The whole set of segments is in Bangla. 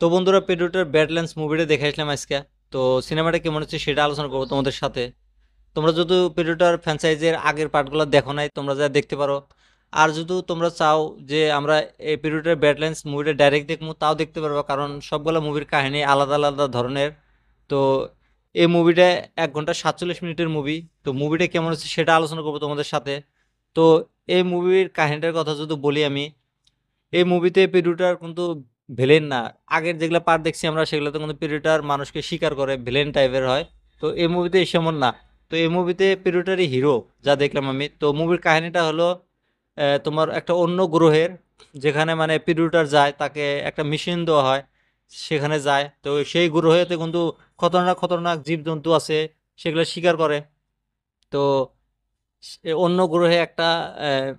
তো বন্ধুরা, পেড্রোটার ব্যাডল্যান্ডস মুভিটা দেখে আসলাম আজকে। তো সিনেমাটা কেমন হচ্ছে সেটা আলোচনা করবো তোমাদের সাথে। তোমরা যদি পেড্রোটার ফ্র্যাঞ্চাইজের আগের পার্টগুলো দেখো নাই, তোমরা যা দেখতে পারো। আর যদি তোমরা চাও যে আমরা এই পেড্রোটার ব্যাডল্যান্ডস মুভিটা ডাইরেক্ট দেখবো, তাও দেখতে পারবো, কারণ সবগুলো মুভির কাহিনী আলাদা আলাদা ধরনের। তো এই মুভিটা 1 ঘন্টা 47 মিনিটের মুভি। তো মুভিটা কেমন হচ্ছে সেটা আলোচনা করবো তোমাদের সাথে। তো এই মুভির কাহিনীটার কথা যদি বলি আমি, এই মুভিতে পিরুটার কিন্তু ভিলেন না। আগের যেগুলো পার্ট দেখছি আমরা, সেগুলোতে কিন্তু পিরুটার মানুষকে শিকার করে, ভিলেন টাইপের হয়। তো এই মুভিতে সেমন না। তো এই মুভিতে পিরুটারই হিরো, যা দেখলাম আমি। তো মুভির কাহিনীটা হলো তোমার একটা অন্য গ্রহের, যেখানে মানে পিরুটার যায়, তাকে একটা মিশন দেওয়া হয়, সেখানে যায়। তো সেই গ্রহেতে কিন্তু খতরনাক খতরনাক জীবজন্তু আছে, সেগুলো শিকার করে। তো অন্য গ্রহে একটা আহ,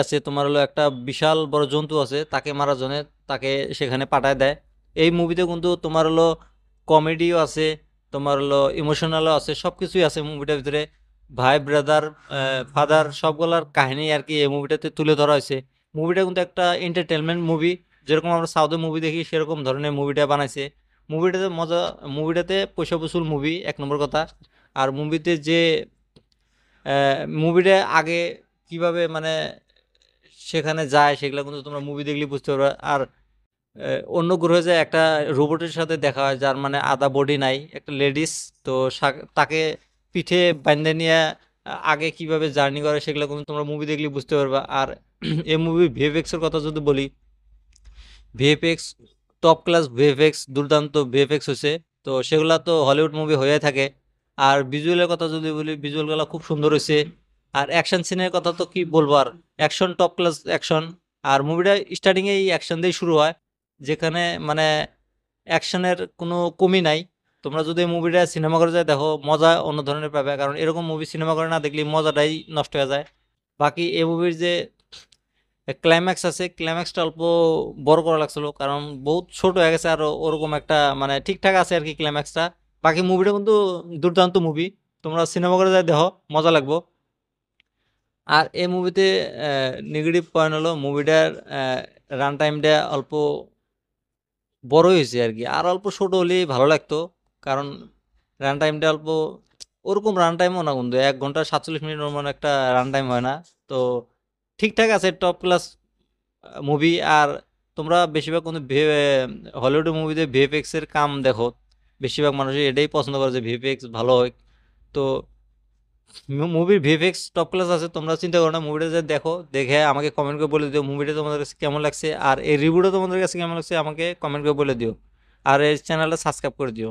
আছে, তোমার হলো একটা বিশাল বড় জন্তু আছে, তাকে মারার জন্য তাকে সেখানে পাঠায় দেয়। এই মুভিতে কিন্তু তোমার হলো কমেডিও আছে, তোমার হলো ইমোশনালও আছে, সবকিছুই আছে মুভিটার ভিতরে। ভাই ব্রাদার ফাদার সবগুলার কাহিনী আর কি এই মুভিটাতে তুলে ধরা হয়েছে। মুভিটা কিন্তু একটা এন্টারটেনমেন্ট মুভি, যেরকম আমরা সাউথের মুভি দেখি সেরকম ধরনের মুভিটা বানাইছে। মুভিটাতে মজা, মুভিটাতে পয়সা বসুল মুভি, 1 নম্বর কথা। আর মুভিতে যে মুভিটা আগে কিভাবে মানে সেখানে যায়, সেগুলো কিন্তু তোমরা মুভি দেখলে বুঝতে পারবে। আর অন্য গ্রহে যে একটা রোবটের সাথে দেখা হয়, যার মানে আধা বডি নাই, একটা লেডিস। তো তাকে পিঠে বাঁধে নিয়ে আগে কিভাবে জার্নি করে, সেগুলো কিন্তু তোমরা মুভি দেখলে বুঝতে পারবে। আর এই মুভি ভিএফএক্স এর কথা যদি বলি, ভিএফএক্স টপ ক্লাস ভিএফএক্স, দুর্দান্ত ভিএফএক্স হয়েছে। তো সেগুলা তো হলিউড মুভি হয়ে থাকে। আর ভিজুয়ালের কথা যদি বলি, ভিজুয়ালগুলো খুব সুন্দর হয়েছে। আর অ্যাকশন সিনের কথা তো কি বলবো, আর অ্যাকশন টপ ক্লাস অ্যাকশন। আর মুভিটা স্টার্টিংয়ে এই অ্যাকশন দিয়ে শুরু হয়, যেখানে মানে অ্যাকশনের কোনো কমি নাই। তোমরা যদি মুভিটা সিনেমা করে যায় দেখো, মজা অন্য ধরনের পাবে, কারণ এরকম মুভি সিনেমা করে না দেখলে মজাটাই নষ্ট হয়ে যায়। বাকি এই মুভির যে ক্লাইম্যাক্স আছে, ক্লাইম্যাক্সটা অল্প বড় করা লাগছিল, কারণ বহুত ছোট হয়ে গেছে। আর ওরকম একটা মানে ঠিকঠাক আছে আর কি ক্লাইম্যাক্সটা। বাকি মুভিটা কিন্তু দুর্দান্ত মুভি, তোমরা সিনেমা করে যায় দেখো, মজা লাগবো। আর এই মুভিতে নেগেটিভ পয়েন্ট হলো মুভিটার রান টাইমটা অল্প বড়ই হয়েছে আর কি, আর অল্প ছোট হলেই ভালো লাগতো। কারণ রান টাইমটা অল্প, ওরকম রান টাইমও না কিন্তু, 1 ঘন্টা 47 মিনিট মানে একটা রান টাইম হয় না। তো ঠিকঠাক আছে, টপ ক্লাস মুভি। আর তোমরা বেশিরভাগ কিন্তু হলিউডের মুভিতে ভিএফএক্স এর কাম দেখো, বেশিরভাগ মানুষই এটাই পছন্দ করে যে ভিএফএক্স ভালো হয়। তো মুভির ভিএফএক্স টপ ক্লাস আছে, তোমরা চিন্তা করো না, মুভিটা যে দেখো, দেখে আমাকে কমেন্ট করে বলে দিও মুভিটা তোমাদের কাছে কেমন লাগছে, আর এই রিভিউটা তোমাদের কাছে কেমন লাগছে আমাকে কমেন্ট করে বলে দিও। আর এই চ্যানেলটা সাবস্ক্রাইব করে দিও।